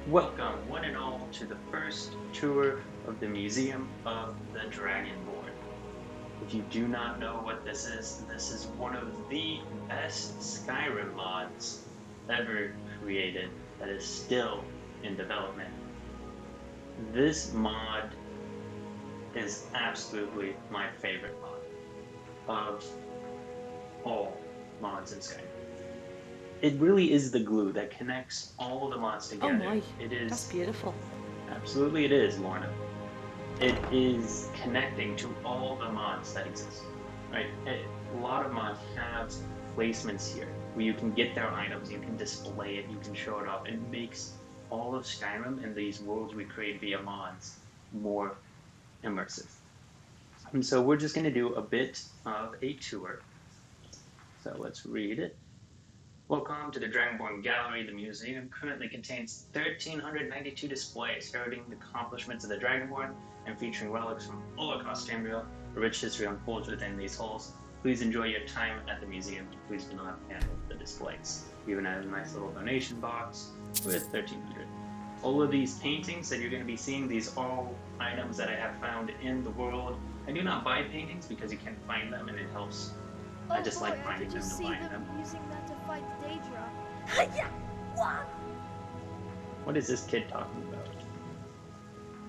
Welcome, one and all, to the first tour of the Museum of the Dragonborn. If you do not know what this is one of the best Skyrim mods ever created that is still in development. This mod is absolutely my favorite mod of all mods in Skyrim. It really is the glue that connects all the mods Oh together. my, It that's is, beautiful. absolutely it is, Lorna. It is connecting to all the mods that exist, right? A lot of mods have placements here where you can get their items, you can display it, you can show it off. It makes all of Skyrim and these worlds we create via mods more immersive. And so we're just going to do a bit of a tour. So let's read it. Welcome to the Dragonborn Gallery. The museum currently contains 1,392 displays heralding the accomplishments of the Dragonborn and featuring relics from all across Tamriel. A rich history unfolds within these halls. Please enjoy your time at the museum. Please do not handle the displays. We even have a nice little donation box with 1,300. All of these paintings that you're going to be seeing, these are all items that I have found in the world. I do not buy paintings because you can find them and it helps. I Oh just boy, like I could finding them just to see find them them. using that to fight Daedra. Yeah, what? What is this kid talking about?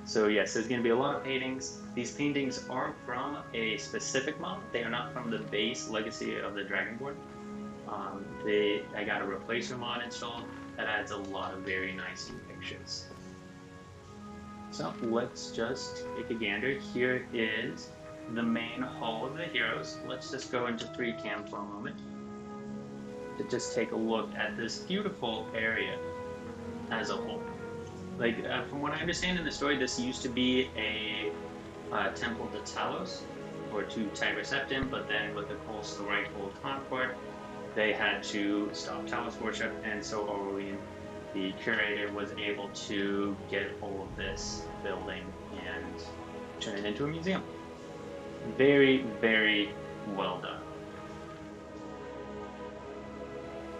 So yes, there's going to be a lot of paintings. These paintings are from a specific mod. They are not from the base Legacy of the Dragonborn. I got a replacer mod installed that adds a lot of very nice new pictures. So let's just take a gander. Here is the main hall of the heroes. Let's just go into 3 cam for a moment to just take a look at this beautiful area as a whole. Like from what I understand in the story, this used to be a temple to Talos or to Tiber Septim, but then with the Coastal Righthold Concord, they had to stop Talos worship, and so Aurelian, the curator, was able to get all of this building and turn it into a museum. Very, very well done.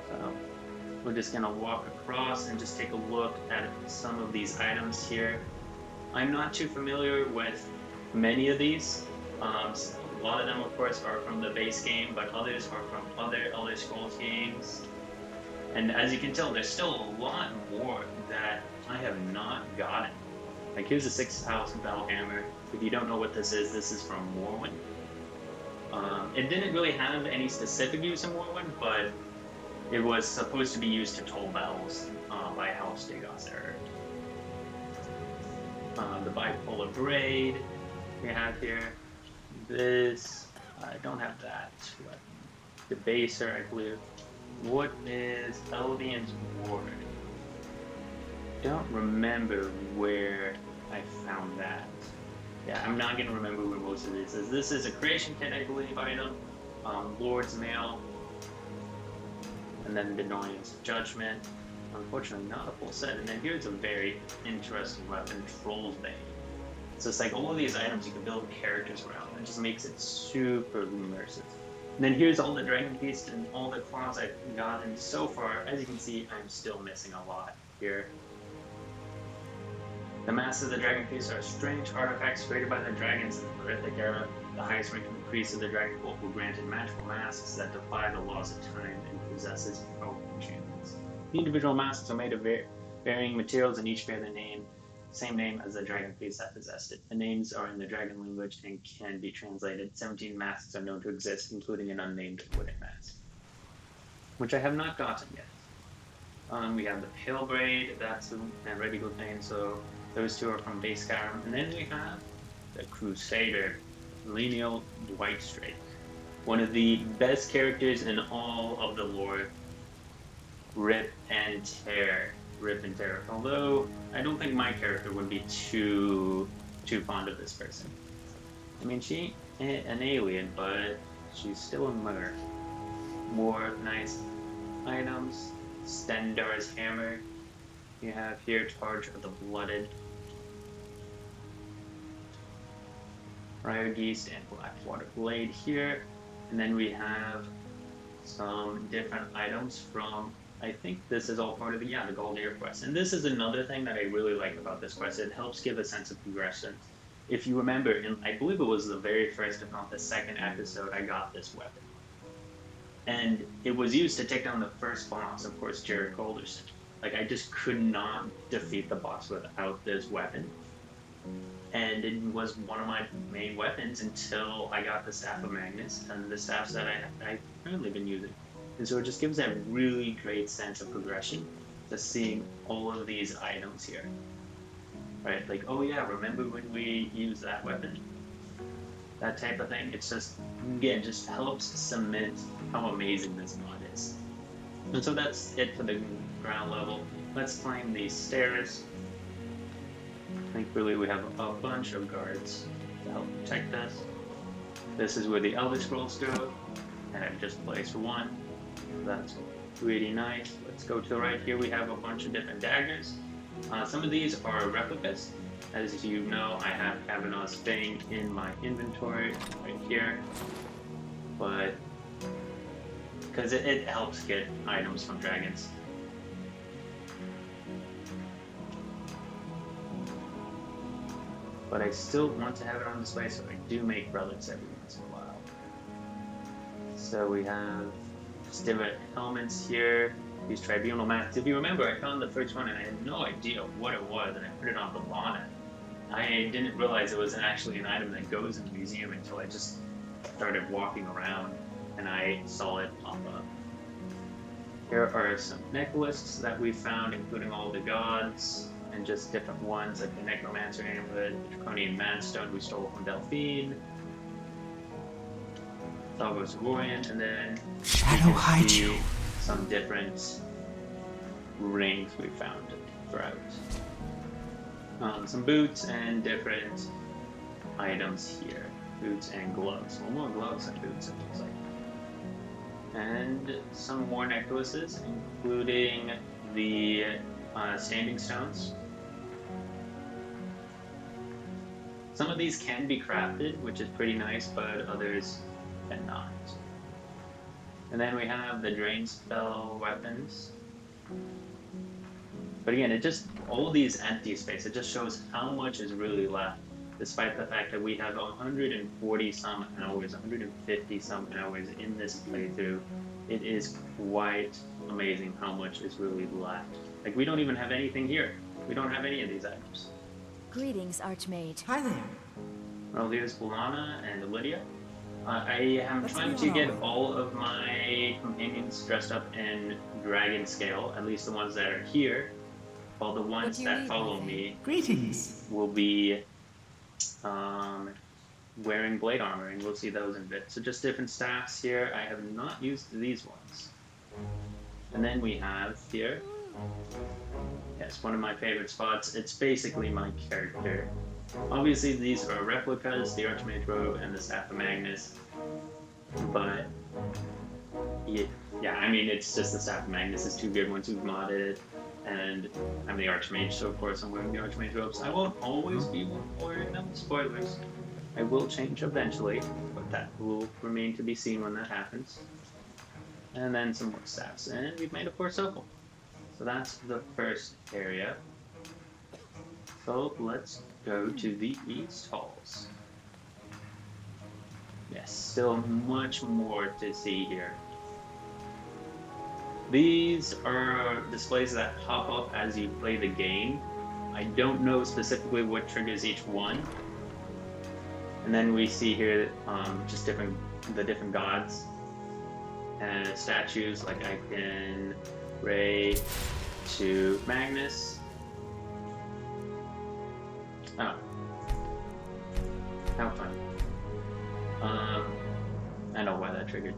So we're just gonna walk across and just take a look at some of these items here. I'm not too familiar with many of these. A lot of them, of course, are from the base game, but others are from other Elder Scrolls games. And as you can tell, there's still a lot more that I have not gotten. Like here's a 6th House Bellhammer. If you don't know what this is from Morrowind. It didn't really have any specific use in Morrowind, but it was supposed to be used to toll bells by House Dagos Error. The bipolar braid we have here. This, I don't have that weapon. Debaser, I believe. What is Elvian's Ward? Don't remember where I found that. Yeah, I'm not going to remember where most of this is. This is a creation kit, I believe, item. Lord's Mail. And then Benoit's Judgment. Unfortunately, not a full set. And then here's a very interesting weapon, Troll's Bane. So it's like all of these items you can build characters around. It just makes it super immersive. And then here's all the Dragon Feast and all the claws I've gotten so far. As you can see, I'm still missing a lot here. The Masks of the Dragon Feast are strange artifacts created by the dragons in the Prathic era. The highest ranking priests of the Dragon Cult were granted magical masks that defy the laws of time and possesses powerful enchantments. The individual masks are made of varying materials and each bear the same name as the dragon feast that possessed it. The names are in the dragon language and can be translated. 17 masks are known to exist, including an unnamed wooden mask, which I have not gotten yet. We have the Pale Braid, that's and Red Eagle Thane, so those two are from base Skyrim. And then we have the Crusader, Lineal Whitestrake, one of the best characters in all of the lore. Rip and Tear. Rip and Tear. Although I don't think my character would be too fond of this person. I mean, she an alien, but she's still a mother. More nice items. Stendar's Hammer. You have here Charge of the Blooded. Briar Geese and Blackwater Blade here. And then we have some different items from I think this is all part of the Gold Ear quest. And this is another thing that I really like about this quest. It helps give a sense of progression. If you remember, I believe it was the very first, if not the second episode, I got this weapon. And it was used to take down the first boss, of course, Jared Golderson. Like, I just could not defeat the boss without this weapon. And it was one of my main weapons until I got the Staff of Magnus and the staffs that I've currently been using. And so it just gives that really great sense of progression, just seeing all of these items here. Right? Like, oh yeah, remember when we used that weapon? That type of thing. It's just, again, just helps cement how amazing this mod is. And so that's it for the ground level. Let's climb these stairs. Thankfully, we have a bunch of guards to help protect us. This is where the Elder Scrolls go, and I've just placed one. That's really nice. Let's go to the right here. We have a bunch of different daggers. Some of these are replicas. As you know, I have Kavanaugh's Fang in my inventory right here, but because it helps get items from dragons. But I still want to have it on display, so I do make relics every once in a while. So we have just different elements here. These tribunal mats. If you remember, I found the first one and I had no idea what it was, and I put it on the bonnet. I didn't realize it was actually an item that goes in the museum until I just started walking around and I saw it pop up. Here are some necklaces that we found, including all the gods, and just different ones like the Necromancer Amulet, the Draconian Manstone we stole from Delphine, Thagos Royan, and then Shadow hide you. Some different rings we found throughout. Some boots and different items here. Boots and gloves. Well, more gloves than boots, it looks like. And some more necklaces, including the standing stones. Some of these can be crafted, which is pretty nice, but others cannot. And then we have the drain spell weapons. But again, it just, all these empty space, it just shows how much is really left, despite the fact that we have 140 some hours, 150 some hours in this playthrough. It is quite amazing how much is really left. Like, we don't even have anything here. We don't have any of these items. Greetings, Archmage. Hi there. Well, here's Bolana and Lydia. I am trying to get all of my companions dressed up in dragon scale, at least the ones that are here, while the ones that follow me Greetings. will be wearing blade armor, and we'll see those in a bit. So just different staffs here. I have not used these ones. And then we have here, yes, one of my favorite spots. It's basically my character. Obviously, these are replicas, the Archmage robe and the Staff of Magnus. But, yeah, I mean, it's just the Staff of Magnus is too good once we've modded it. And I'm the Archmage, so of course I'm wearing the Archmage robes. I won't always be wearing them, spoilers. I will change eventually, but that will remain to be seen when that happens. And then some more staffs, and we've made a 4 circle. So that's the first area. So let's go to the East Halls. Yes, still much more to see here. These are displays that pop up as you play the game. I don't know specifically what triggers each one. And then we see here just the different gods and statues. Like I can pray to Magnus. Oh, how fun. I know why that triggered.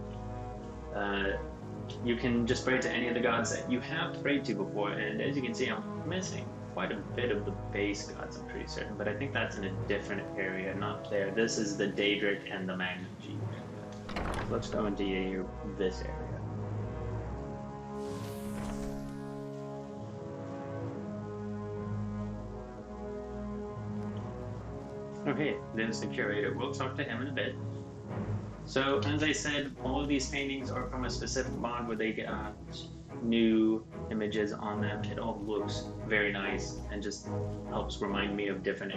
You can just pray to any of the gods that you have prayed to before, and as you can see, I'm missing quite a bit of the base gods, I'm pretty certain, but I think that's in a different area, not there. This is the Daedric and the Magnum G. So let's go into this area. Okay, there's the curator. We'll talk to him in a bit. So, as I said, all of these paintings are from a specific mod where they new images on them. It all looks very nice and just helps remind me of different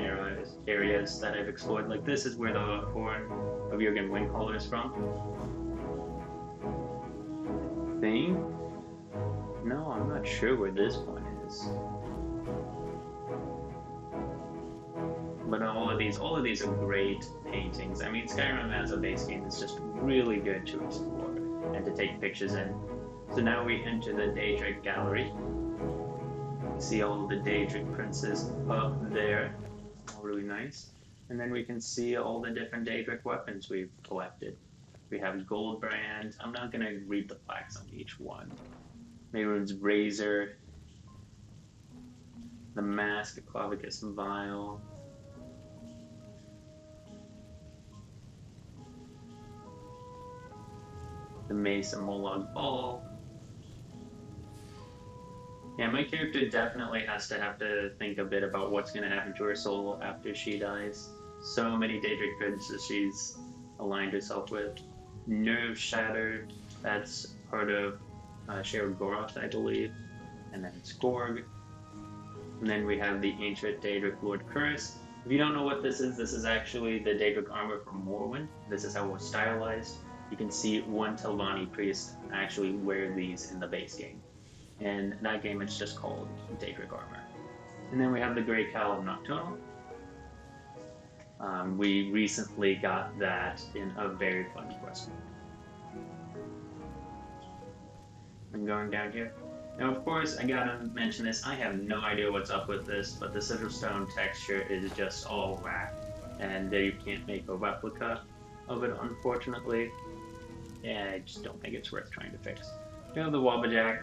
areas that I've explored. Like this is where the horn of Jurgen Windcaller is from. I think. No, I'm not sure where this point is. But all of these are great paintings. I mean, Skyrim as a base game is just really good to explore and to take pictures in. So now we enter the Daedric Gallery. See all of the Daedric princes up there. All really nice. And then we can see all the different Daedric weapons we've collected. We have Goldbrand. I'm not going to read the plaques on each one. Mehrunes Razor. The Mask of Clavicus Vial. The Mace of Molag Bal. Yeah, my character definitely have to think a bit about what's going to happen to her soul after she dies. So many Daedric goods that she's aligned herself with. Nerve Shatter, that's part of Sheryl Goroth, I believe. And then Skorg. And then we have the Ancient Daedric Lord Curse. If you don't know what this is actually the Daedric armor from Morrowind. This is how it was stylized. You can see one Telvanni priest actually wear these in the base game. In that game, it's just called Daedric armor. And then we have the Grey Cowl of Nocturnal. We recently got that in a very fun quest. I'm going down here. Now, of course, I gotta mention this. I have no idea what's up with this, but the Sigilstone texture is just all whack. And you can't make a replica of it, unfortunately. Yeah, I just don't think it's worth trying to fix. We have the Wabbajack.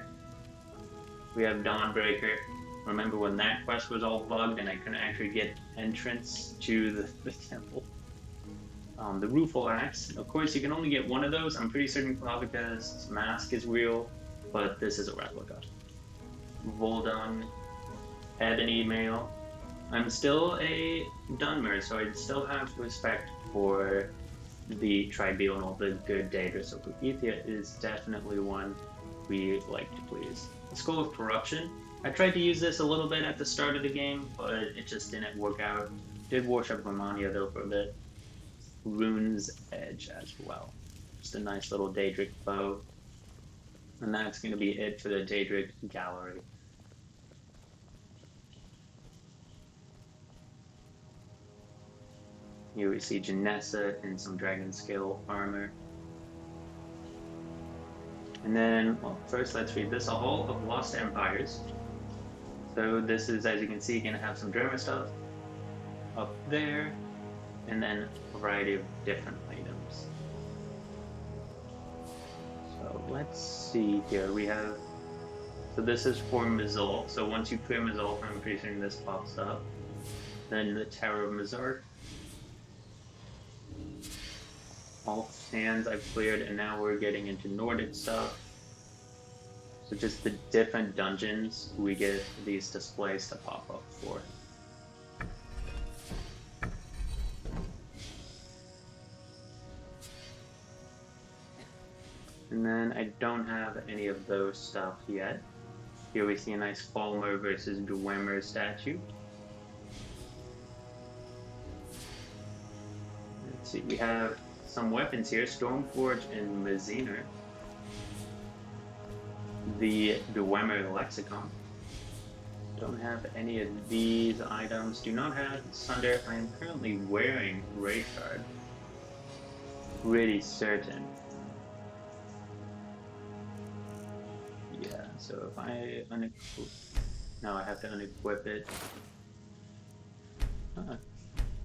We have Dawnbreaker. Remember when that quest was all bugged and I couldn't actually get entrance to the temple? The Rueful Axe. Of course, you can only get one of those. I'm pretty certain Clavica's mask is real, but this is a replica. Voldung. Ebony Mail. I'm still a Dunmer, so I still have respect for the Tribunal, the good Daedra. So Boethia is definitely one we like to please. The Skull of Corruption. I tried to use this a little bit at the start of the game, but it just didn't work out. Did worship Romania though for a bit. Rune's Edge as well. Just a nice little Daedric bow. And that's going to be it for the Daedric Gallery. Here we see Janessa in some dragon scale armor. And then, well, first let's read this. A Hall of Lost Empires. So this is, as you can see, going to have some Dremor stuff up there, and then a variety of different items. So let's see here. We have, so this is for Mizul. So once you clear Mizul from increasing, this pops up. Then the Tower of Mizark. All stands I've cleared, and now we're getting into Nordic stuff. So just the different dungeons we get these displays to pop up for. And then I don't have any of those stuff yet. Here we see a nice Falmer versus Dwemer statue. Let's see, we have some weapons here, Stormforge and Maziner. The Dwemer Lexicon. Don't have any of these items. Do not have Sunder. I am currently wearing Raycard. Pretty certain. Yeah, so if I unequip... No, I have to unequip it.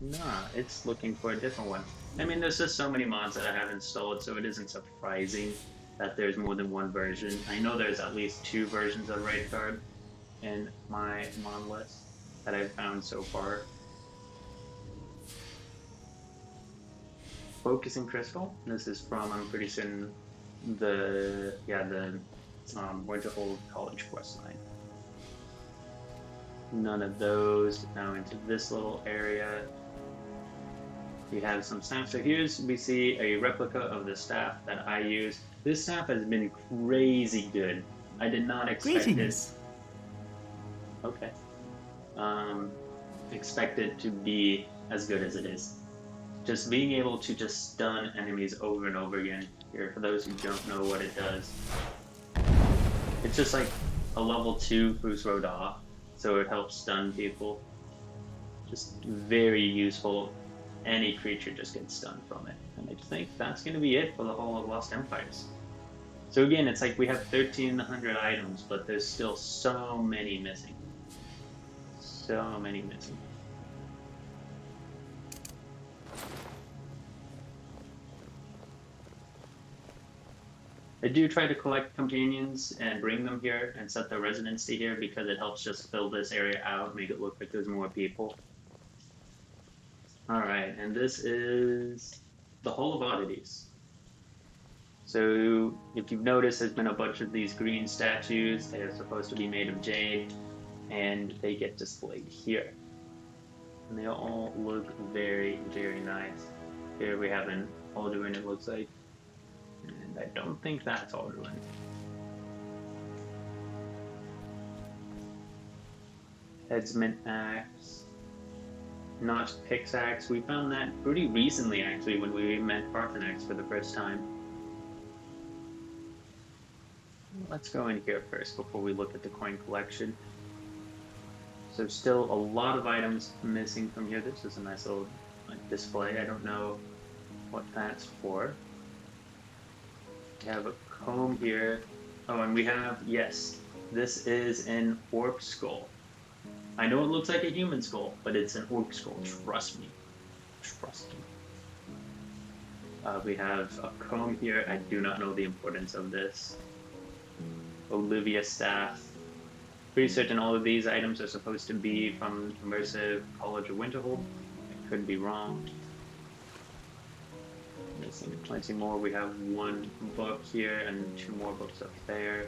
Nah, it's looking for a different one. I mean, there's just so many mods that I have installed, so it isn't surprising that there's more than one version. I know there's at least 2 versions of Raycard in my mod list that I've found so far. Focusing Crystal. This is from, I'm pretty certain, the Winterhold College questline. None of those. Now into this little area. You have some staff. So we see a replica of the staff that I use. This staff has been crazy good I did not expect Greetings. it. Okay. Expect it to be as good as it is. Just being able to just stun enemies over and over again. Here, for those who don't know what it does, it's just like a level 2 Fusro Da, so it helps stun people. Just very useful. Any creature just gets stunned from it. And I think that's going to be it for the whole of Lost Empires. So again, it's like we have 1,300 items, but there's still so many missing. So many missing. I do try to collect companions and bring them here and set their residency here because it helps just fill this area out, make it look like there's more people. Alright, and this is the Hall of Oddities. So, if you've noticed, there's been a bunch of these green statues. They are supposed to be made of jade, and they get displayed here. And they all look very, very nice. Here we have an Alduin, it looks like. And I don't think that's Alduin. Headsman Axe. Not Pickaxe. We found that pretty recently, actually, when we met Parthenax for the first time. Let's go in here first before we look at the coin collection. So still a lot of items missing from here. This is a nice little display. I don't know what that's for. We have a comb here. Oh, and we have, yes, this is an orc skull. I know it looks like a human skull, but it's an orc skull. Trust me. Trust me. We have a comb here. I do not know the importance of this. Olivia staff. Pretty certain all of these items are supposed to be from Immersive College of Winterhold. I could be wrong. Missing plenty more. We have one book here and 2 more books up there.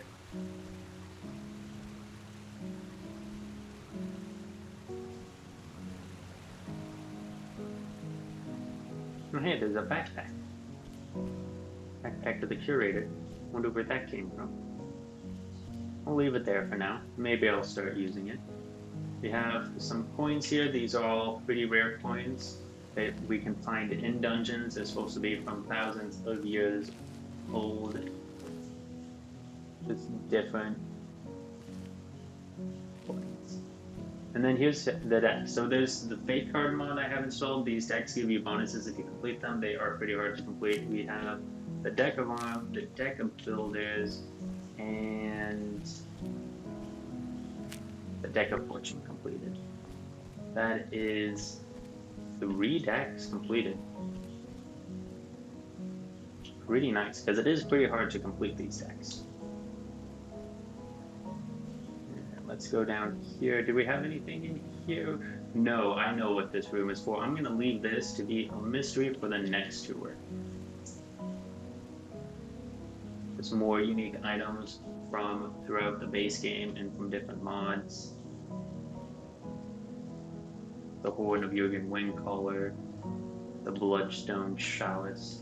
Oh, hey, there's a backpack. Backpack to the curator. Wonder where that came from. I'll leave it there for now. Maybe I'll start using it. We have some coins here. These are all pretty rare coins that we can find in dungeons. They're supposed to be from thousands of years old. It's different coins. And then here's the deck. So there's the fate card mod I have installed. These decks give you bonuses if you complete them. They are pretty hard to complete. We have the deck of arm, the deck of builders, and the deck of fortune completed. That is 3 decks completed. Pretty nice, because it is pretty hard to complete these decks. Let's go down here. Do we have anything in here? No, I know what this room is for. I'm going to leave this to be a mystery for the next tour. There's more unique items from throughout the base game and from different mods. The Horn of Jurgen Wingcaller, the Bloodstone Chalice,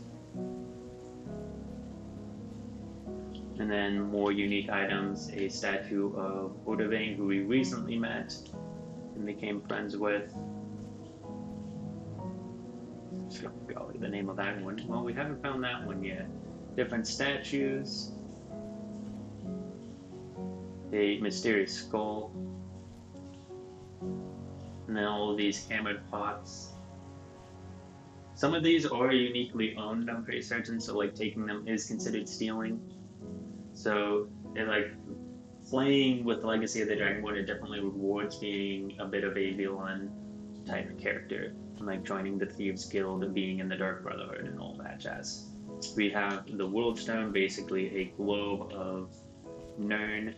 and then more unique iguities, a statue of Oddities, who we recently met and became friends with. Golly, the name of that one. Well, we haven't found that one yet. Different statues, a mysterious skull, and then all of these hammered pots. Some of these are uniquely owned, I'm pretty certain, so like taking them is considered stealing. So they're like playing with the Legacy of the Dragonborn, it definitely rewards being a bit of a villain type of character, like joining the Thieves Guild and being in the Dark Brotherhood and all that jazz. We have the World Stone, basically a globe of Nirn.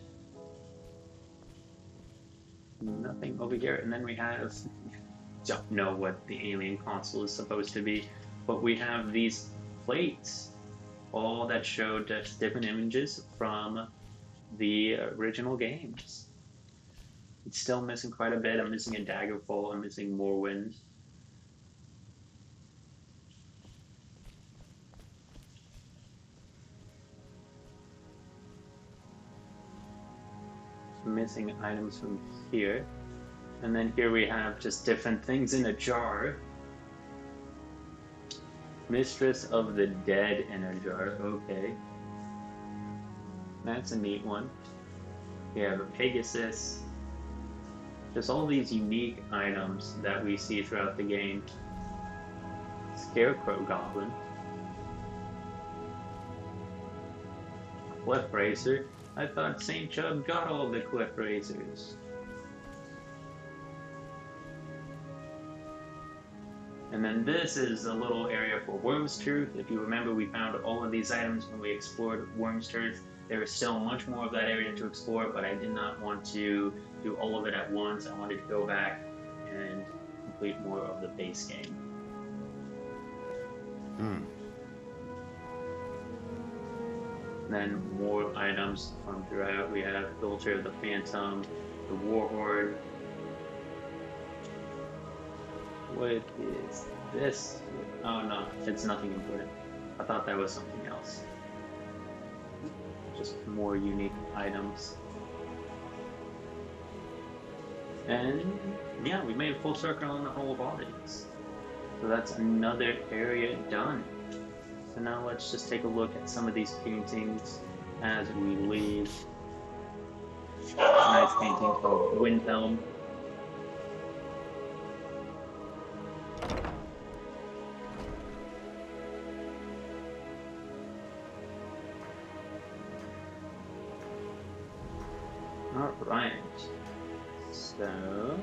Nothing over here, and then we have, don't know what the alien console is supposed to be, but we have these plates, all that show just different images from the original games. It's still missing quite a bit. I'm missing a Daggerfall, I'm missing Morrowind. missing items from here. And then here we have just different things in a jar. Mistress of the Dead in a jar, okay. That's a neat one. We have a Pegasus. Just all these unique items that we see throughout the game. Scarecrow Goblin. Cliff Racer. I thought St. Chubb got all the Cliff Racers. And then this is a little area for Worm's Tooth. If you remember, we found all of these items when we explored Worm's Tooth. There is still much more of that area to explore, but I did not want to do all of it at once. I wanted to go back and complete more of the base game. Then more items from throughout. We have Filter of the Phantom, the Warhorde. What is this? Oh no, it's nothing important. I thought that was something else. Just more unique items. And yeah, we made a full circle on the whole of Oddities. So that's another area done. So now let's just take a look at some of these paintings as we leave. Nice painting called Windhelm. Alright, so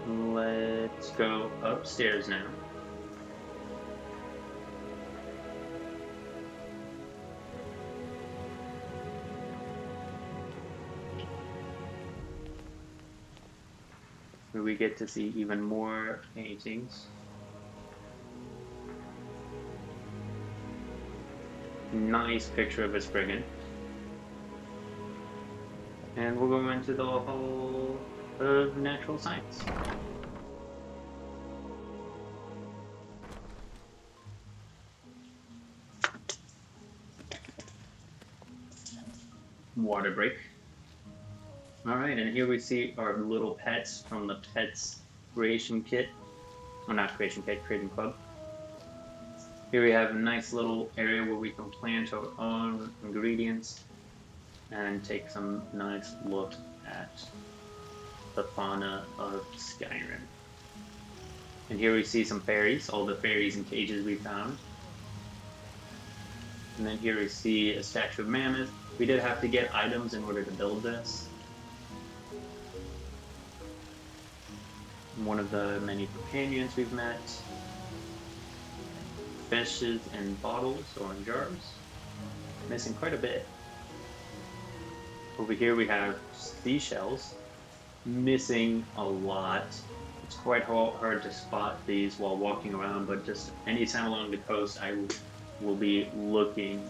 let's go upstairs now. Where we get to see even more paintings. Nice picture of a Spriggan. And we'll go into the Hall of Natural Science. Water break. Alright, and here we see our little pets from the Pets Creation Kit. Well, not Creation Kit, Creating Club. Here we have a nice little area where we can plant our own ingredients and take some nice look at the fauna of Skyrim. And here we see some fairies, all the fairies and cages we found. And then here we see a statue of Mammoth. We did have to get items in order to build this. One of the many companions we've met. Fishes in bottles or in jars. Missing quite a bit. Over here we have seashells, missing a lot. It's quite hard to spot these while walking around, but just anytime along the coast I will be looking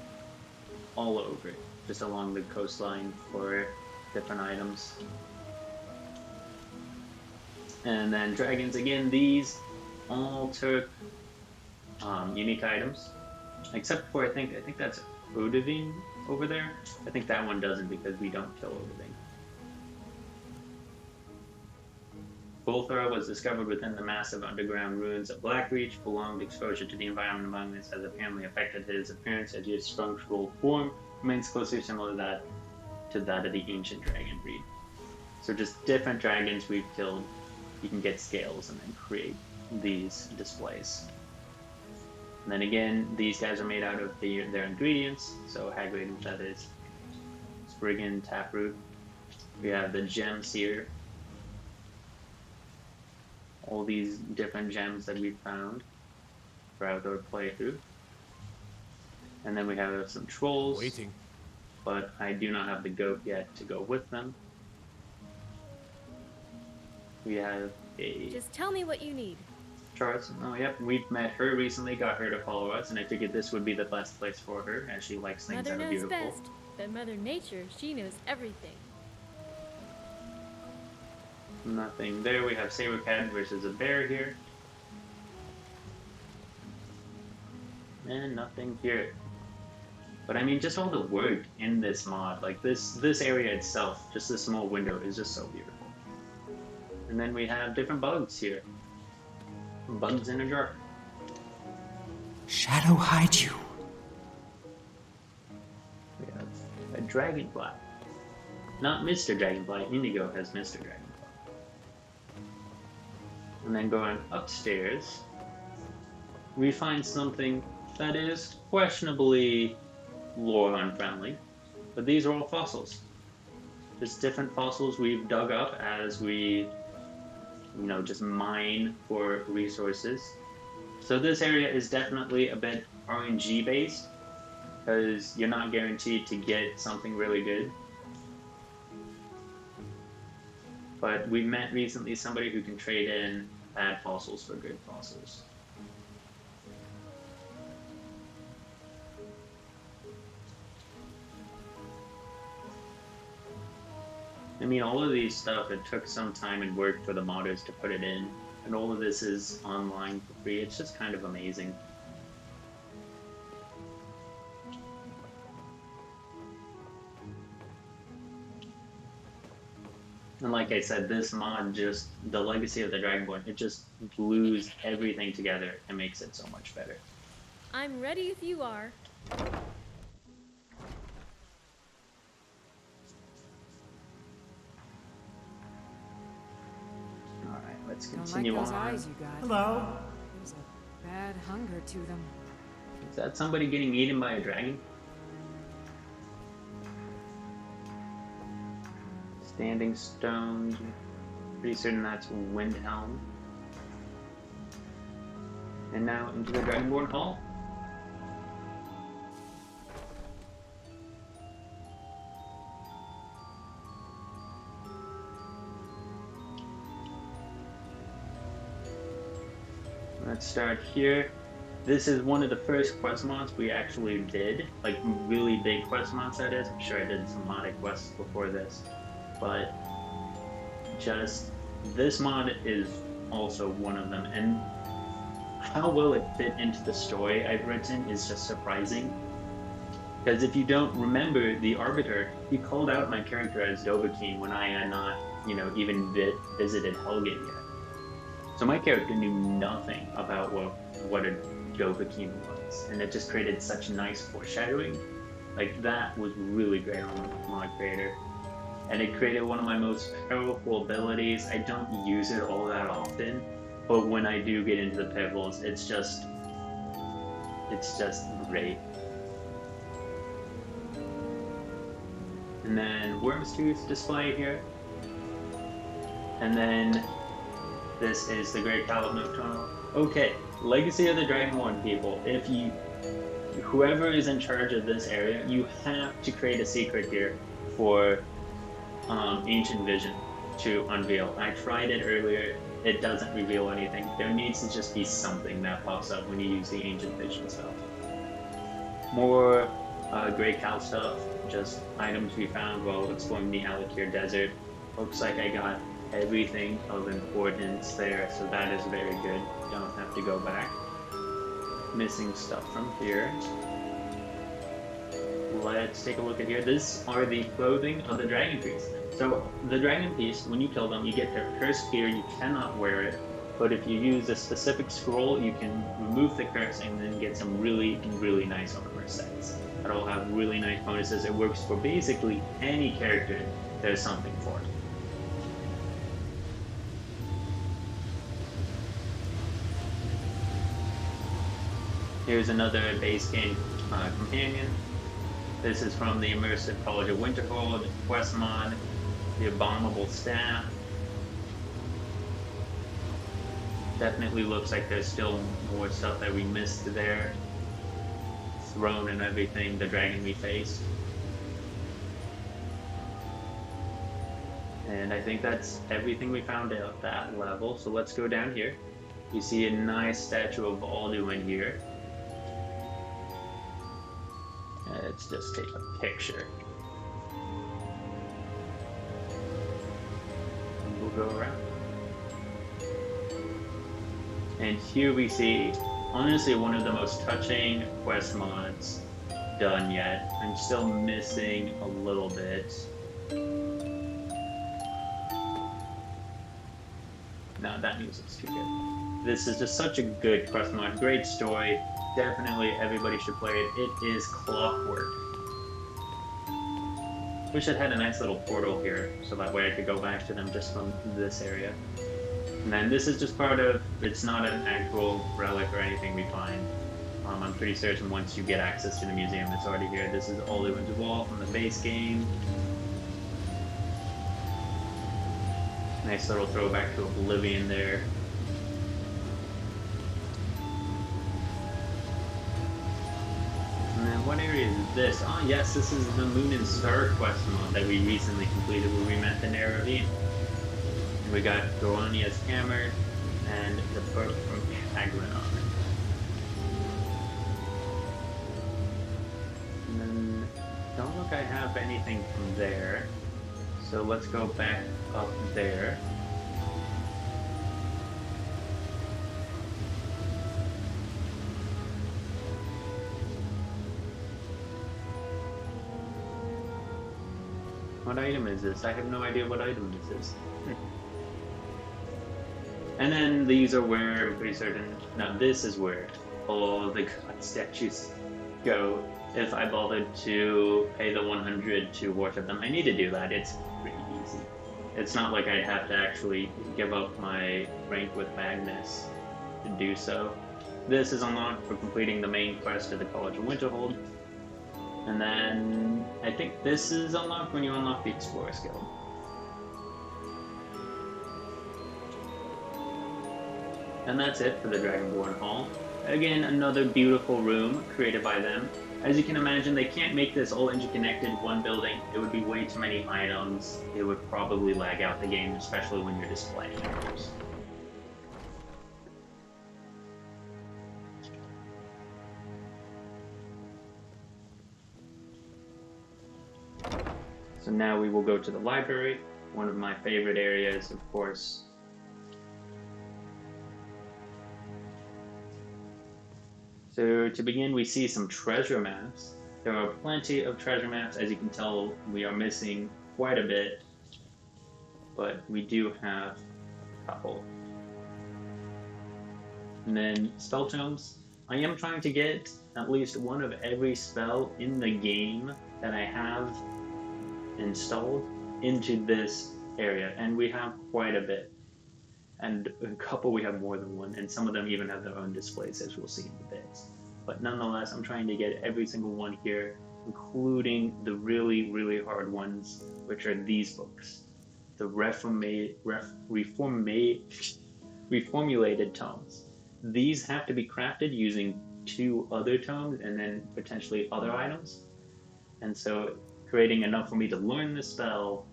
all over, just along the coastline for different items. And then dragons again, these all took unique items, except for I think that's Oddities over there. I think that one doesn't because we don't kill Oddities. Bolthra was discovered within the massive underground ruins of Blackreach. Prolonged exposure to the environment among this has apparently affected his appearance, as his structural form remains closely similar to that of the ancient dragon breed. So just different dragons we've killed, you can get scales and then create these displays. And then again, these guys are made out of their ingredients. So Hagrid, that is Spriggan, Taproot. We have the gems here. All these different gems that we found throughout our playthrough. And then we have some trolls. Waiting. But I do not have the goat yet to go with them. We have a... Just tell me what you need. Charles. Oh, yep. We've met her recently, got her to follow us, and I figured this would be the best place for her, as she likes things Mother that are knows beautiful. best, but Mother Nature, she knows everything. Nothing there. We have Saber Cat versus a bear here. And nothing here. But I mean, just all the work in this mod, like this area itself, just this small window is just so beautiful. And then we have different bugs here. Bugs in a jar. Shadow hide you. We have a dragonfly. Not Mr. Dragonfly, Indigo has Mr. Dragonfly. And then going upstairs, we find something that is questionably lore unfriendly, but these are all fossils. Just different fossils we've dug up as we, just mine for resources. So this area is definitely a bit RNG based, because you're not guaranteed to get something really good. But we met recently somebody who can trade in bad fossils for good fossils. I mean, all of these stuff, it took some time and work for the modders to put it in, and all of this is online for free. It's just kind of amazing. And like I said, this mod just, the Legacy of the Dragonborn, it just glues everything together and makes it so much better. I'm ready if you are. Alright, let's Don't like continue those on. eyes you got. Hello. There's a bad hunger to them. Is that somebody getting eaten by a dragon? Standing stones. Pretty certain that's Windhelm. And now into the Dragonborn Hall. Let's start here. This is one of the first quest mods we actually did. Like, really big quest mods, that is. I'm sure I did some modded quests before this. But just this mod is also one of them, and how well it fit into the story I've written is just surprising. Because if you don't remember, the Arbiter, he called out my character as Dovahkiin when I had not, even visited Helgen yet. So my character knew nothing about what a Dovahkiin was, and it just created such nice foreshadowing. Like, that was really great on Mod Creator. And it created one of my most powerful abilities. I don't use it all that often, but when I do get into the pivotals, it's just great. And then Worm's Tooth display here. And then this is the Great Cowlet Nocturnal. Okay, Legacy of the Dragonborn people, whoever is in charge of this area, you have to create a secret here for Ancient Vision to unveil. I tried it earlier, it doesn't reveal anything. There needs to just be something that pops up when you use the Ancient Vision stuff. More Grey Cow stuff, just items we found while exploring the Alakir Desert. Looks like I got everything of importance there, so that is very good. Don't have to go back. Missing stuff from here. Let's take a look at here. These are the clothing of the Dragon Priest. So the Dragon Priest, when you kill them, you get their cursed gear. You cannot wear it, but if you use a specific scroll, you can remove the curse and then get some really, really nice armor sets. That'll have really nice bonuses. It works for basically any character there's something for it. Here's another base game companion. This is from the Immersive College of Winterhold, quest mod, the Abominable Staff. Definitely looks like there's still more stuff that we missed there. Throne and everything, the dragon we faced. And I think that's everything we found at that level, so let's go down here. You see a nice statue of Alduin here. Let's just take a picture. And we'll go around. And here we see, honestly, one of the most touching quest mods done yet. I'm still missing a little bit. No, that music's too good. This is just such a good quest line. Great story. Definitely everybody should play it. It is clockwork. Wish it had a nice little portal here, so that way I could go back to them just from this area. And then this is just part of, it's not an actual relic or anything we find. I'm pretty certain once you get access to the museum, it's already here. This is Olduin's Wall from the base game. Nice little throwback to Oblivion there. And then what area is this? Oh yes, this is the Moon and Star quest mod that we recently completed where we met the Neravine. And we got Doronia's Hammer and the book from Kagrenon. And then, don't look I have anything from there. So let's go back up there. What item is this? I have no idea what item this is. And then these are where, I'm pretty certain, now this is where all the god statues go. If I bothered to pay the 100 to worship them, I need to do that. It's pretty easy. It's not like I have to actually give up my rank with Magnus to do so. This is unlocked for completing the main quest of the College of Winterhold. And then I think this is unlocked when you unlock the Explorer skill. And that's it for the Dragonborn Hall. Again, another beautiful room created by them. As you can imagine, they can't make this all interconnected one building. It would be way too many items. It would probably lag out the game, especially when you're displaying items. So now we will go to the library, one of my favorite areas, of course. So to begin, we see some treasure maps. There are plenty of treasure maps. As you can tell, we are missing quite a bit, but we do have a couple. And then spell tomes. I am trying to get at least one of every spell in the game that I have installed into this area, and we have quite a bit. And a couple we have more than one, and some of them even have their own displays, as we'll see in a bit. But nonetheless, I'm trying to get every single one here, including the really, really hard ones, which are these books. The reformulated tomes. These have to be crafted using 2 other tomes and then potentially other items. And so creating enough for me to learn the spell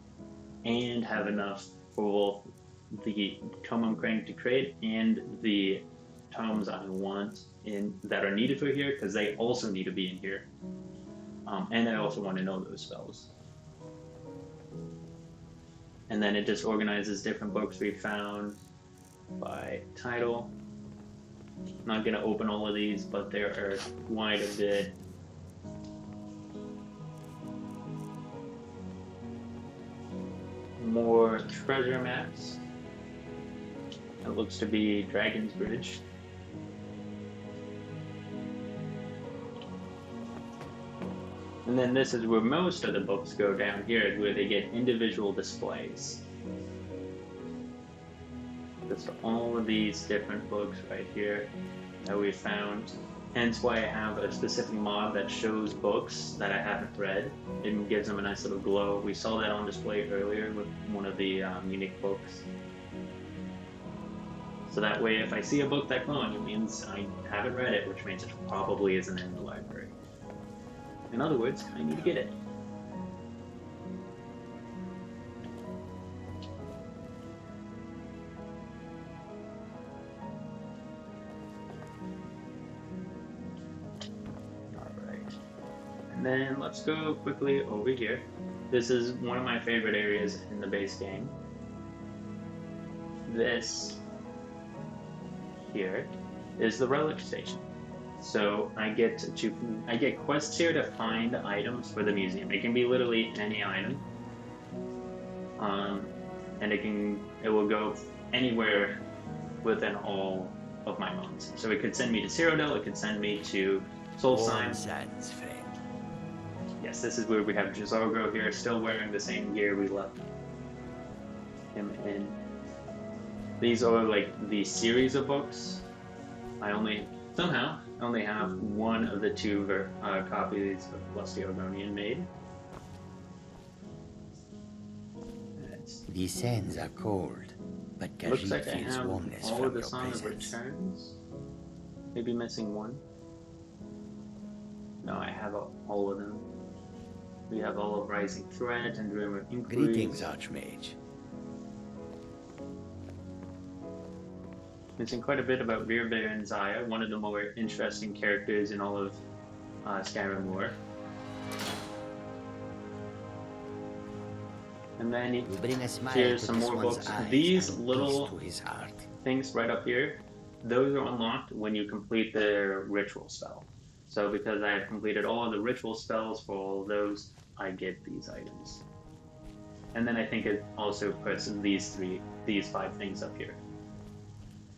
and have enough for both the tome I'm trying to create and the tomes I want that are needed for here, because they also need to be in here. And I also want to know those spells. And then it just organizes different books we found by title. I'm not going to open all of these, but there are quite a bit. More treasure maps. It looks to be Dragon's Bridge. And then this is where most of the books go down here, where they get individual displays. Just all of these different books right here that we found. Hence why I have a specific mod that shows books that I haven't read. It gives them a nice little glow. We saw that on display earlier with one of the unique books. So that way, if I see a book that glowing, it means I haven't read it, which means it probably isn't in the library. In other words, I need to get it. Alright. And then let's go quickly over here. This is one of my favorite areas in the base game. This here is the relic station. So I get quests here to find items for the museum. It can be literally any item, and it will go anywhere within all of my mounts. So it could send me to Cyrodiil, it could send me to Solstheim. Sands, friend. Yes, this is where we have Jazorgro here, still wearing the same gear we left him in. These are like the series of books. I only have one of the two copies of Lusty Argonian made. These sands are cold, but Looks Khajiit like I feels have warmness all from of the your Song of presence. Returns. Maybe missing one. No, I have all of them. We have all of Rising Threat and Dream of Inquiries. Greetings, Archmage. Missing quite a bit about Rear Baron Zaya, one of the more interesting characters in all of Skyrim lore. And then You bring a smile here's to some this more one's books. eyes These and little peace to his heart. things right up here, those are unlocked when you complete the ritual spell. So because I have completed all of the ritual spells for all of those, I get these items. And then I think it also puts these 5 things up here.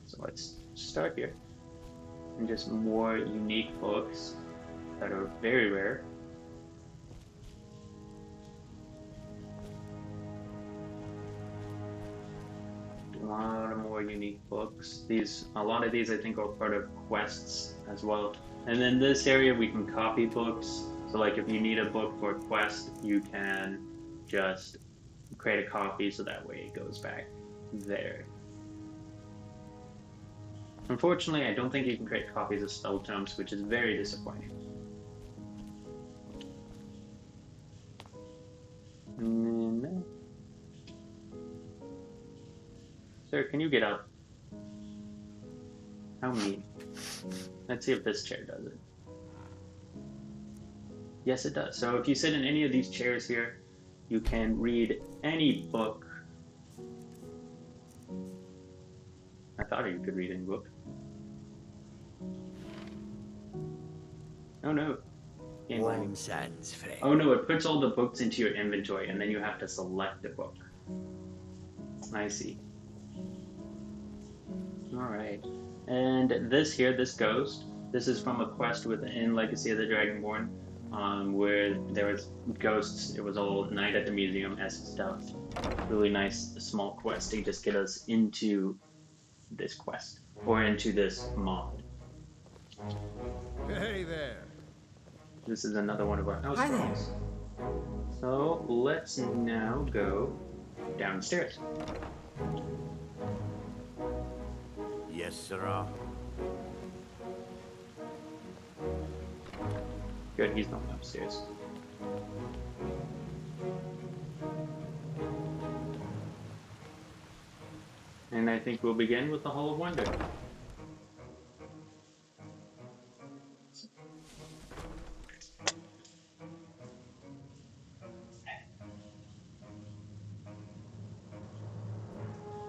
So let's start here. And just more unique books that are very rare. A lot of more unique books. A lot of these I think are part of quests as well. And then this area we can copy books. So like if you need a book for a quest, you can just create a copy so that way it goes back there. Unfortunately, I don't think you can create copies of spell tomes, which is very disappointing. Sir, can you get up? How mean. Let's see if this chair does it. Yes, it does. So if you sit in any of these chairs here, you can read any book. I thought you could read any book. Oh no. Game lagging. Warm sands, friend. Oh no, it puts all the books into your inventory and then you have to select a book. I see. Alright. And this here, this ghost, this is from a quest within Legacy of the Dragonborn, where there was ghosts. It was all night at the museum-esque stuff. Really nice small quest to just get us into this quest, or into this mod. Hey there. This is another one of our house Hi there. rules. So let's now go downstairs. Yes, sirrah. Good, he's not upstairs. And I think we'll begin with the Hall of Wonder.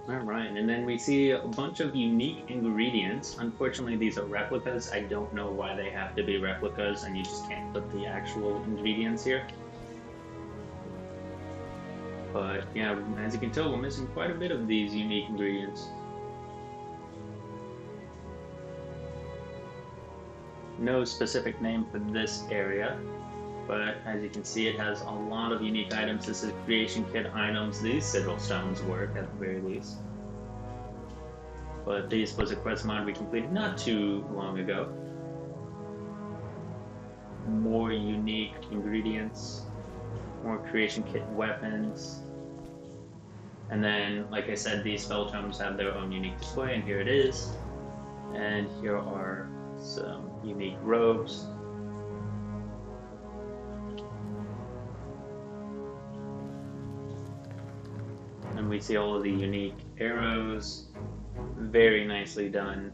Alright, and then we see a bunch of unique ingredients. Unfortunately, these are replicas. I don't know why they have to be replicas, and you just can't put the actual ingredients here. But yeah, as you can tell, we're missing quite a bit of these unique ingredients. No specific name for this area, but as you can see, it has a lot of unique items. This is creation kit items. These sigil stones work at the very least. But this was a quest mod we completed not too long ago. More unique ingredients, more creation kit weapons. And then, like I said, these spell tomes have their own unique display, and here it is. And here are some unique robes. And we see all of the unique arrows. Very nicely done.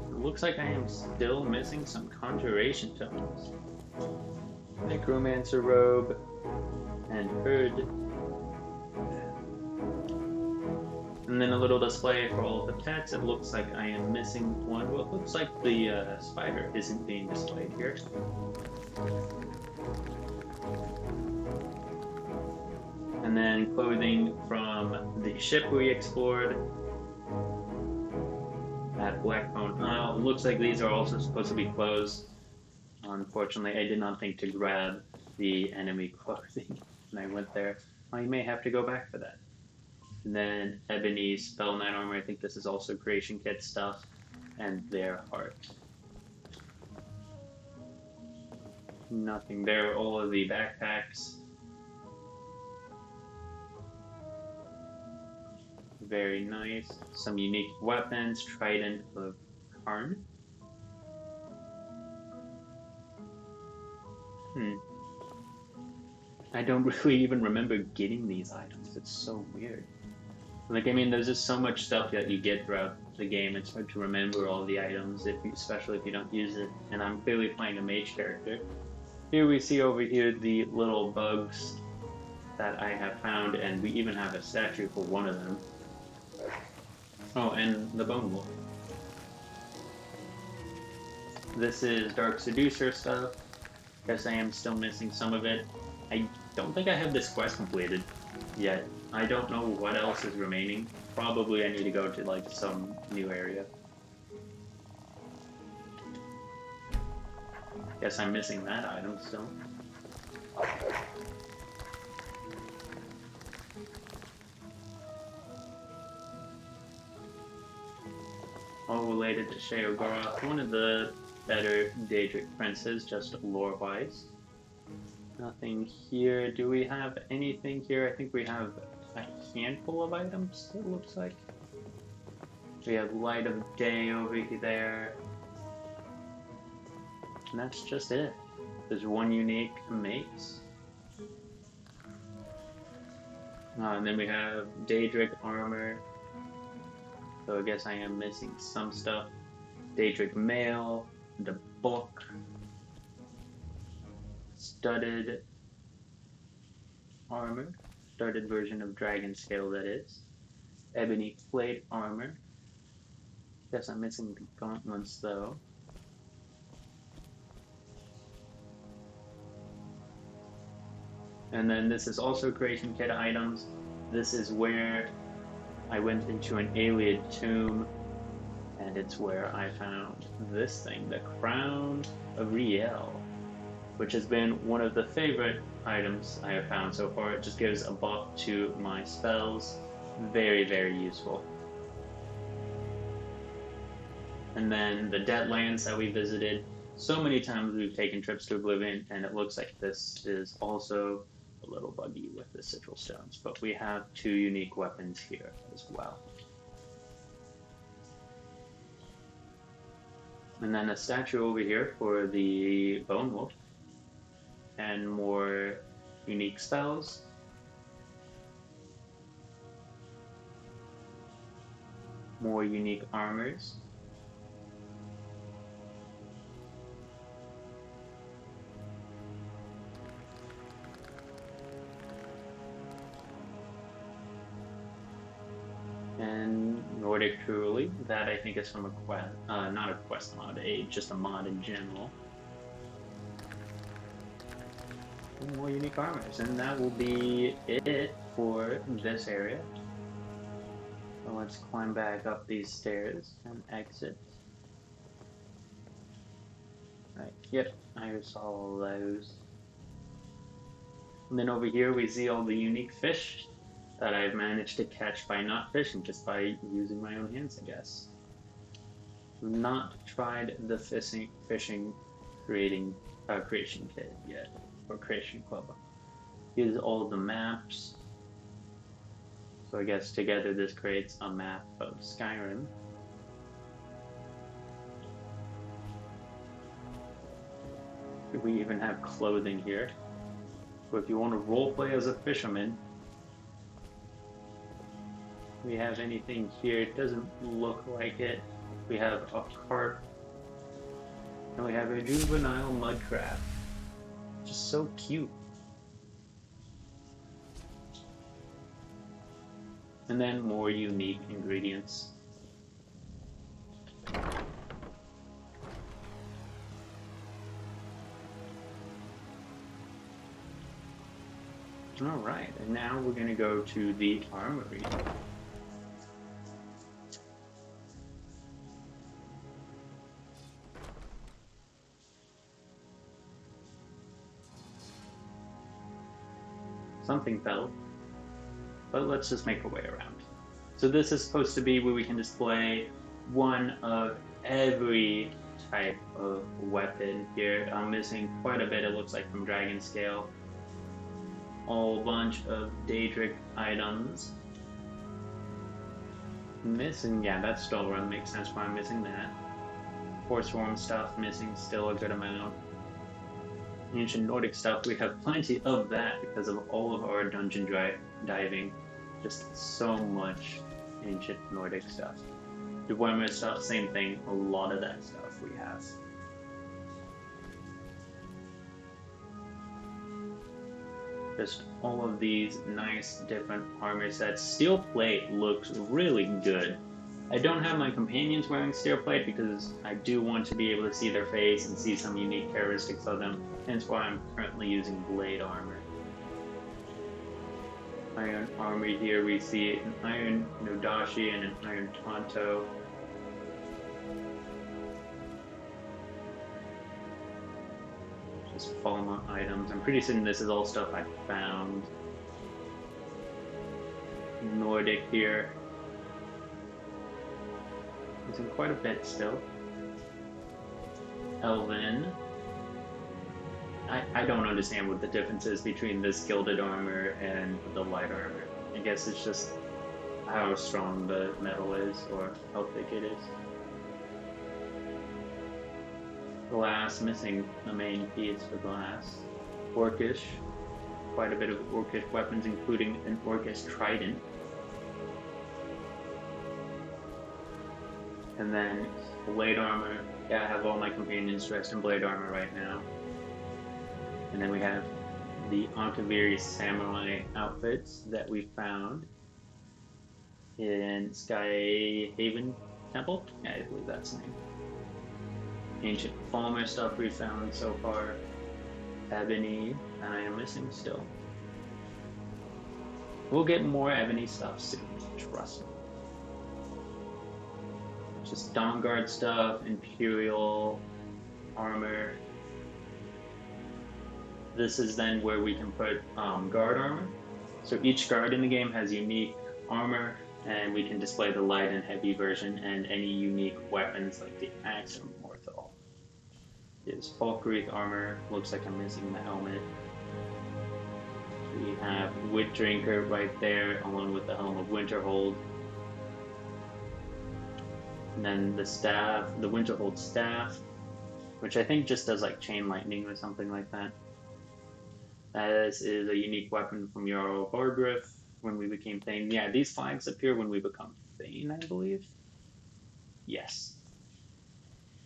It looks like I am still missing some conjuration tomes. Necromancer robe and hood. And then a little display for all the pets. It looks like I am missing one. Well, it looks like the spider isn't being displayed here. And then clothing from the ship we explored at Blackbone Isle. It looks like these are also supposed to be clothes. Unfortunately, I did not think to grab the enemy clothing when I went there. I may have to go back for that. And then Ebony Spell Knight Armor, I think this is also Creation Kit stuff, and their heart. Nothing there, all of the backpacks. Very nice. Some unique weapons, Trident of Karn. I don't really even remember getting these items. It's so weird. Like, I mean, there's just so much stuff that you get throughout the game. It's hard to remember all the items, especially if you don't use it. And I'm clearly playing a mage character. Here we see over here the little bugs that I have found, and we even have a statue for one of them. Oh, and the Bone Wolf. This is Dark Seducer stuff. Guess I am still missing some of it. I don't think I have this quest completed yet. I don't know what else is remaining. Probably I need to go to like some new area. Guess I'm missing that item still. All related to Sheogorath, one of the better Daedric princes, just lore-wise. Nothing here. Do we have anything here? I think we have a handful of items, it looks like. We have Light of Day over there. And that's just it. There's one unique mace. And then we have Daedric armor. So I guess I am missing some stuff. Daedric mail, the book, studded armor, studded version of dragon scale that is. Ebony plate armor. Guess I'm missing the gauntlets though. And then this is also creation kit items. This is where I went into an alien tomb, and it's where I found this thing, the Crown of Riel, which has been one of the favorite items I have found so far. It just gives a buff to my spells. Very, very useful. And then the Deadlands that we visited. So many times we've taken trips to Oblivion, and it looks like this is also a little buggy with the sigil stones, but we have two unique weapons here as well. And then a statue over here for the Bone Wolf, and more unique spells. More unique armors. And Nordic Truly, that I think is from a quest, not a quest mod, just a mod in general. And more unique armors, and that will be it for this area. So let's climb back up these stairs and exit. Right, yep, I saw all those. And then over here we see all the unique fish that I've managed to catch by not fishing, just by using my own hands, I guess. Not tried the fishing creation kit yet, or creation club. Here's all the maps. So I guess together this creates a map of Skyrim. We even have clothing here. So if you want to roleplay as a fisherman, we have anything here? It doesn't look like it. We have a carp. And we have a juvenile mud crab. Just so cute. And then more unique ingredients. Alright, and now we're going to go to the armory. Something fell, but let's just make our way around. So this is supposed to be where we can display one of every type of weapon here. I'm missing quite a bit, it looks like, from Dragon Scale. Whole bunch of Daedric items. Missing, yeah, that's Storeroom, makes sense why I'm missing that. Horse form stuff missing still a good amount. Ancient Nordic stuff, we have plenty of that because of all of our dungeon diving. Just so much ancient Nordic stuff. Dwemer stuff, same thing, a lot of that stuff we have. Just all of these nice different armor sets. Steel plate looks really good. I don't have my companions wearing steel plate because I do want to be able to see their face and see some unique characteristics of them, hence why I'm currently using blade armor. Iron armor here, we see an iron Nodashi and an iron Tonto. Just Falma items. I'm pretty certain this is all stuff I found. Nordic here. It's in quite a bit still. Elven. I don't understand what the difference is between this gilded armor and the light armor. I guess it's just how strong the metal is or how thick it is. Glass, missing the main piece for glass. Orcish. Quite a bit of Orcish weapons, including an Orcish trident. And then blade armor. Yeah, I have all my companions dressed in blade armor right now. And then we have the Ankaviri samurai outfits that we found in Sky Haven Temple. Yeah, I believe that's the name. Ancient Falmer stuff we found so far. Ebony, and I am missing still. We'll get more ebony stuff soon, trust me. Just Dawnguard stuff, Imperial armor. This is then where we can put guard armor. So each guard in the game has unique armor, and we can display the light and heavy version and any unique weapons like the axe or morthal. Is Falkreath armor, looks like I'm missing the helmet. We have Wit Drinker right there, along with the Helm of Winterhold. And then the staff, the Winterhold staff, which I think just does like chain lightning or something like that. This is a unique weapon from Jarl Vargriff when we became Thane. Yeah, these flags appear when we become Thane, I believe. Yes.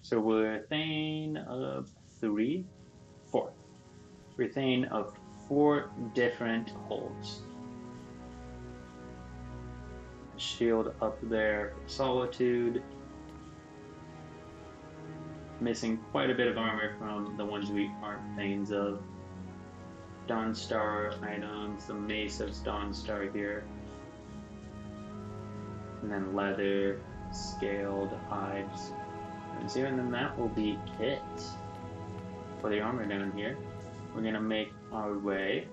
So we're Thane of 4. We're Thane of 4 different holds. Shield up there for Solitude. Missing quite a bit of armor from the ones we aren't Thanes of. Dawnstar items, the Mace of Dawnstar here. And then leather, scaled hides. And then that will be it for the armor down here. We're gonna make our way.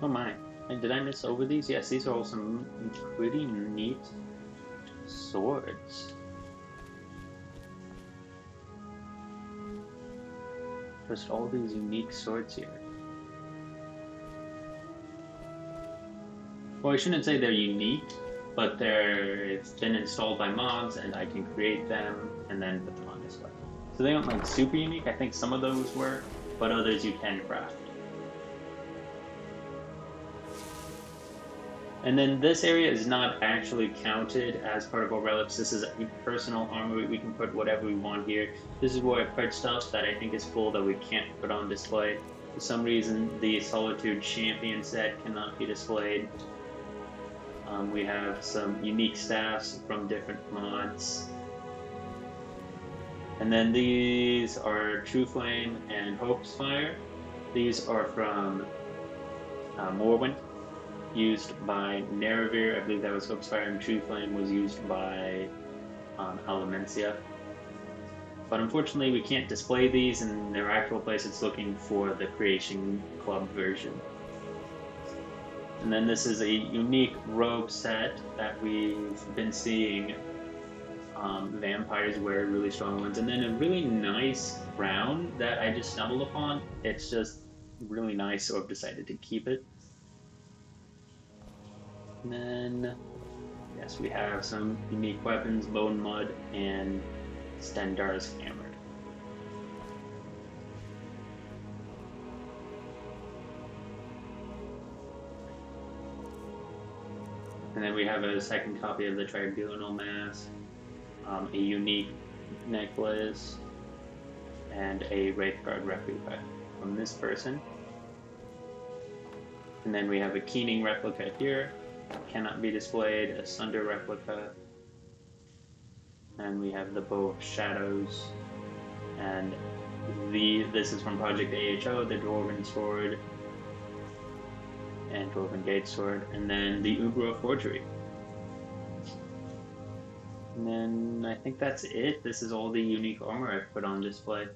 Oh my, did I miss over these? Yes, these are all some pretty neat swords. Just all these unique swords here. Well, I shouldn't say they're unique, but it's been installed by mods and I can create them and then put them on display. So they aren't like super unique. I think some of those were, but others you can craft. And then this area is not actually counted as part of our relics. This is a personal armory. We can put whatever we want here. This is where I put stuff that I think is cool that we can't put on display. For some reason, the Solitude Champion set cannot be displayed. We have some unique staffs from different mods. And then these are True Flame and Hope's Fire. These are from Morrowind, used by Neravir. I believe that was Hope's Fire, and True Flame was used by Alamencia. But unfortunately, we can't display these in their actual place. It's looking for the Creation Club version. And then this is a unique robe set that we've been seeing vampires wear, really strong ones. And then a really nice brown that I just stumbled upon. It's just really nice, so I've decided to keep it. And then, yes, we have some unique weapons, Bone Mud and Stendar's Hammer. And then we have a second copy of the Tribunal Mask, a unique necklace, and a Wraithguard replica from this person. And then we have a Keening replica here, cannot be displayed, a Sunder replica, and we have the Bow of Shadows, and this is from Project AHO, the Dwarven Sword, and Dwarven Gate Sword, and then the Umbra Forgery. And then I think that's it. This is all the unique armor I've put on display.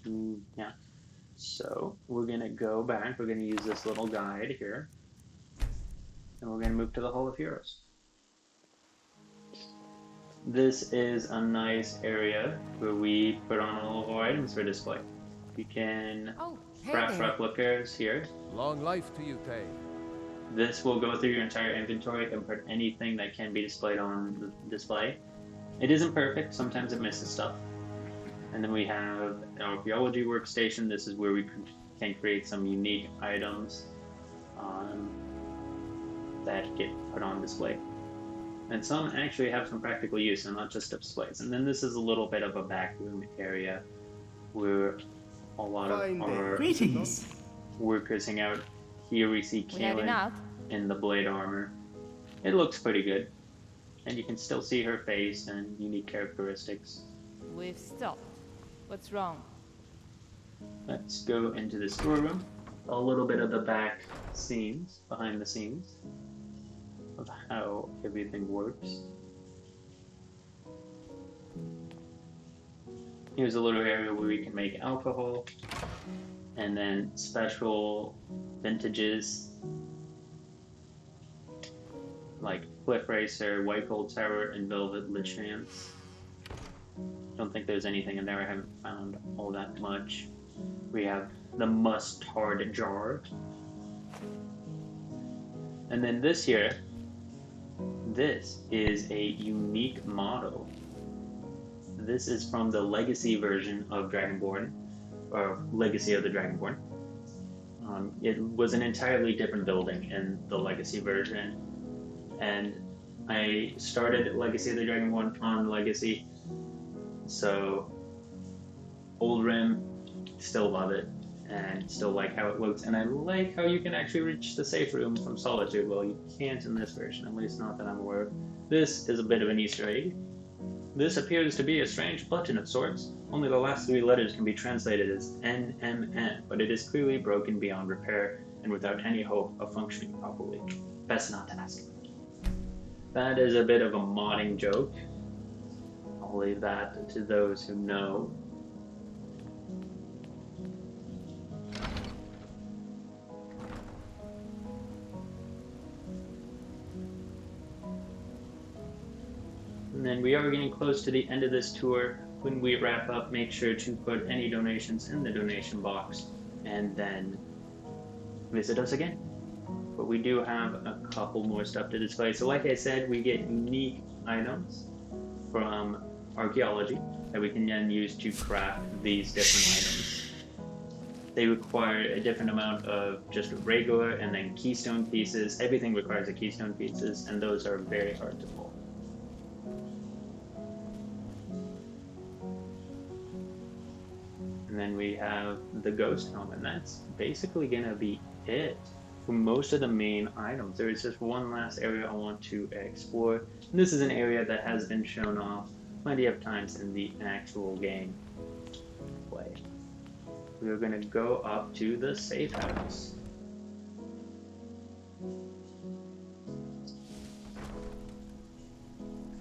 Yeah. So we're gonna go back. We're gonna use this little guide here, and we're gonna move to the Hall of Heroes. This is a nice area where we put on all of our items for display. You can craft replicas here. Long life to you, Tay. This will go through your entire inventory and put anything that can be displayed on the display. It isn't perfect, sometimes it misses stuff. And then we have an archaeology workstation. This is where we can create some unique items that get put on display. And some actually have some practical use and not just displays. And then this is a little bit of a back room area where a lot of our workers hang out. Here we see Kaelin in the blade armor. It looks pretty good. And you can still see her face and unique characteristics. We've stopped. What's wrong? Let's go into the storeroom. A little bit of the back scenes, behind the scenes, of how everything works. Here's a little area where we can make alcohol, and then special vintages like Cliff Racer, White Gold Tower, and Velvet Lichance. Don't think there's anything in there. I haven't found all that much. We have the Mustard Jar. And then this here, this is a unique model. This is from the Legacy version of Dragonborn, or Legacy of the Dragonborn. It was an entirely different building in the Legacy version, and I started Legacy of the Dragonborn on Legacy, so Old Rim, still love it, and still like how it looks, and I like how you can actually reach the safe room from Solitude. Well, you can't in this version, at least not that I'm aware of. This is a bit of an Easter egg. This appears to be a strange button of sorts. Only the last 3 letters can be translated as NMN, but it is clearly broken beyond repair and without any hope of functioning properly. Best not to ask. That is a bit of a modding joke. I'll leave that to those who know. And then we are getting close to the end of this tour. When we wrap up, make sure to put any donations in the donation box and then visit us again. But we do have a couple more stuff to display. So like I said, we get unique items from archaeology that we can then use to craft these different items. They require a different amount of just regular and then keystone pieces. Everything requires a keystone pieces, and those are very hard to pull. And And then we have the ghost home, and that's basically gonna be it for most of the main items. There is just one last area I want to explore. And this is an area that has been shown off plenty of times in the actual game play. We're gonna go up to the safe house.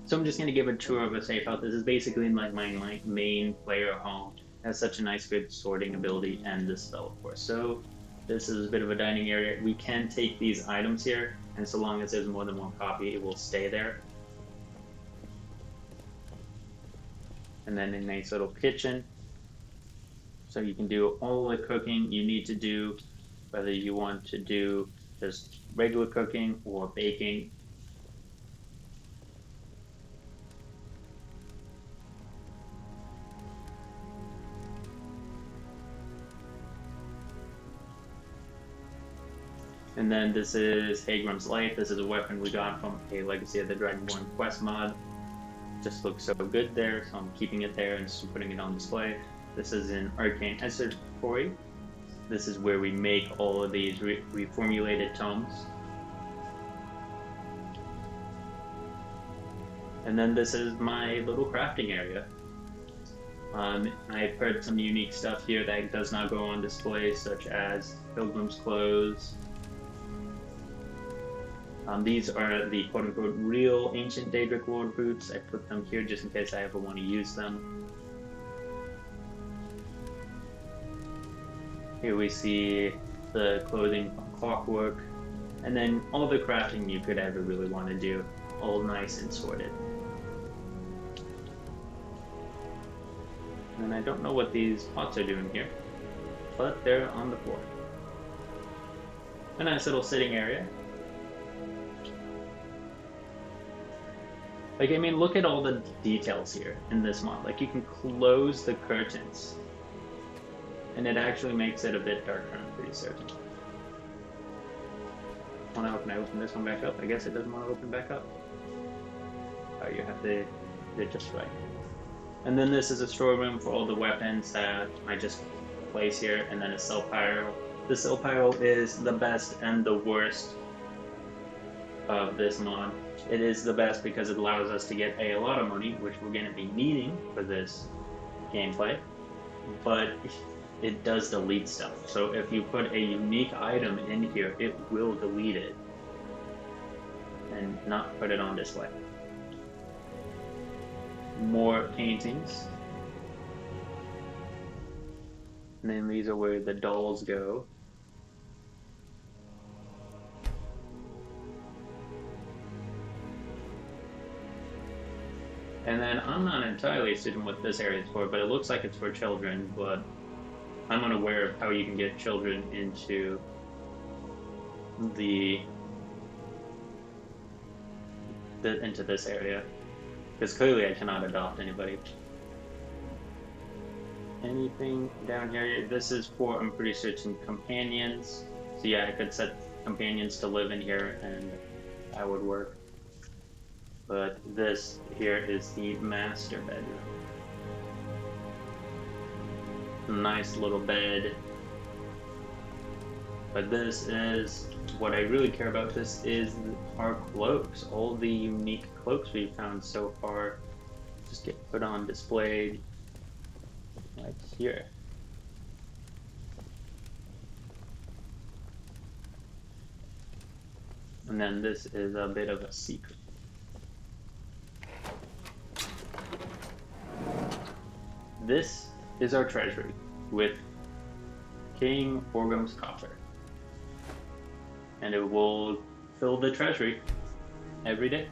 So I'm just going to give a tour of a safe house. This is basically like my main player home. It has such a nice good sorting ability and the spell, of course. So this is a bit of a dining area. We can take these items here, and so long as there's more than one copy, it will stay there. And then a nice little kitchen. So you can do all the cooking you need to do, whether you want to do just regular cooking or baking. And then this is Hagrim's Light. This is a weapon we got from a Legacy of the Dragonborn quest mod. Just looks so good there, so I'm keeping it there and just putting it on display. This is an Arcane Essertory. This is where we make all of these reformulated tomes. And then this is my little crafting area. I've heard some unique stuff here that does not go on display, such as Pilgrim's Clothes. These are the quote-unquote real ancient Daedric Lord boots. I put them here just in case I ever want to use them. Here we see the clothing from Clockwork, and then all the crafting you could ever really want to do, all nice and sorted. And I don't know what these pots are doing here, but they're on the floor. A nice little sitting area. Like, I mean, look at all the details here in this mod. Like, you can close the curtains, and it actually makes it a bit darker, I'm pretty certain. Oh, now can I open this one back up? I guess it doesn't want to open back up. Oh, you have to do it just right. And then this is a storeroom for all the weapons that I just place here, and then a sell pile. The sell pile is the best and the worst of this mod. It is the best because it allows us to get a lot of money, which we're going to be needing for this gameplay, but it does delete stuff. So if you put a unique item in here, it will delete it and not put it on display. More paintings. And then these are where the dolls go. And then I'm not entirely certain what this area is for, but it looks like it's for children, but I'm unaware of how you can get children into into this area. Because clearly I cannot adopt anybody. Anything down here? This is for, I'm pretty certain, companions. So yeah, I could set companions to live in here and that would work. But this here is the master bedroom. Nice little bed. But this is what I really care about. This is our cloaks. All the unique cloaks we've found so far just get put on display right here. And then this is a bit of a secret. This is our treasury with King Orgrim's coffer. And it will fill the treasury every day.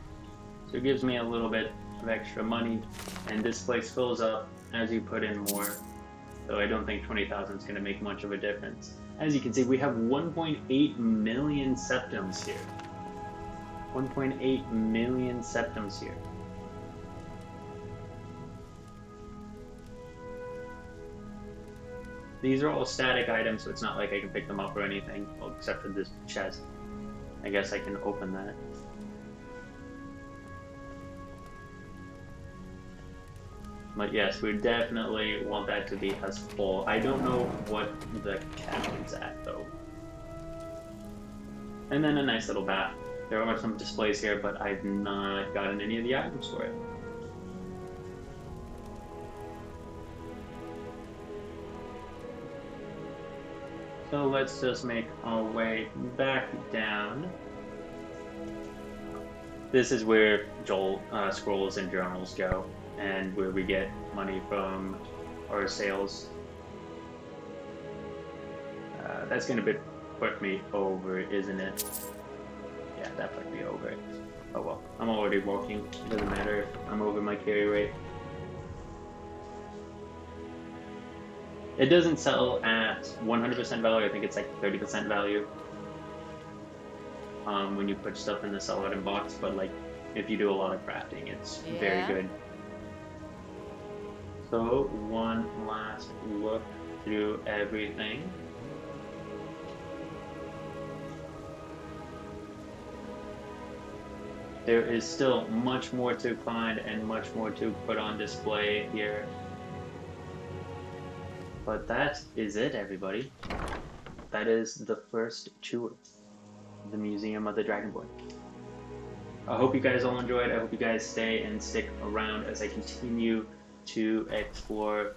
So it gives me a little bit of extra money, and this place fills up as you put in more. So I don't think 20,000 is going to make much of a difference. As you can see, we have 1.8 million septums here. 1.8 million septums here. These are all static items, so it's not like I can pick them up or anything, well, except for this chest. I guess I can open that. But yes, we definitely want that to be as full. I don't know what the cabin's at though. And then a nice little bath. There are some displays here, but I've not gotten any of the items for it. So let's just make our way back down. This is where Joel scrolls and journals go, and where we get money from our sales. That's gonna put me over, isn't it? Yeah, that put me over. Oh well, I'm already walking. It doesn't matter if I'm over my carry rate. It doesn't sell at 100% value. I think it's like 30% value. When you put stuff in the sell item box, but like if you do a lot of crafting, it's very good. So one last look through everything. There is still much more to find and much more to put on display here. But that is it, everybody. That is the first tour of the Museum of the Dragonborn. I hope you guys all enjoyed. I hope you guys stay and stick around as I continue to explore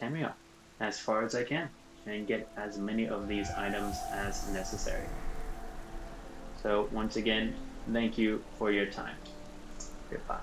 Tamriel as far as I can and get as many of these items as necessary. So once again, thank you for your time. Goodbye.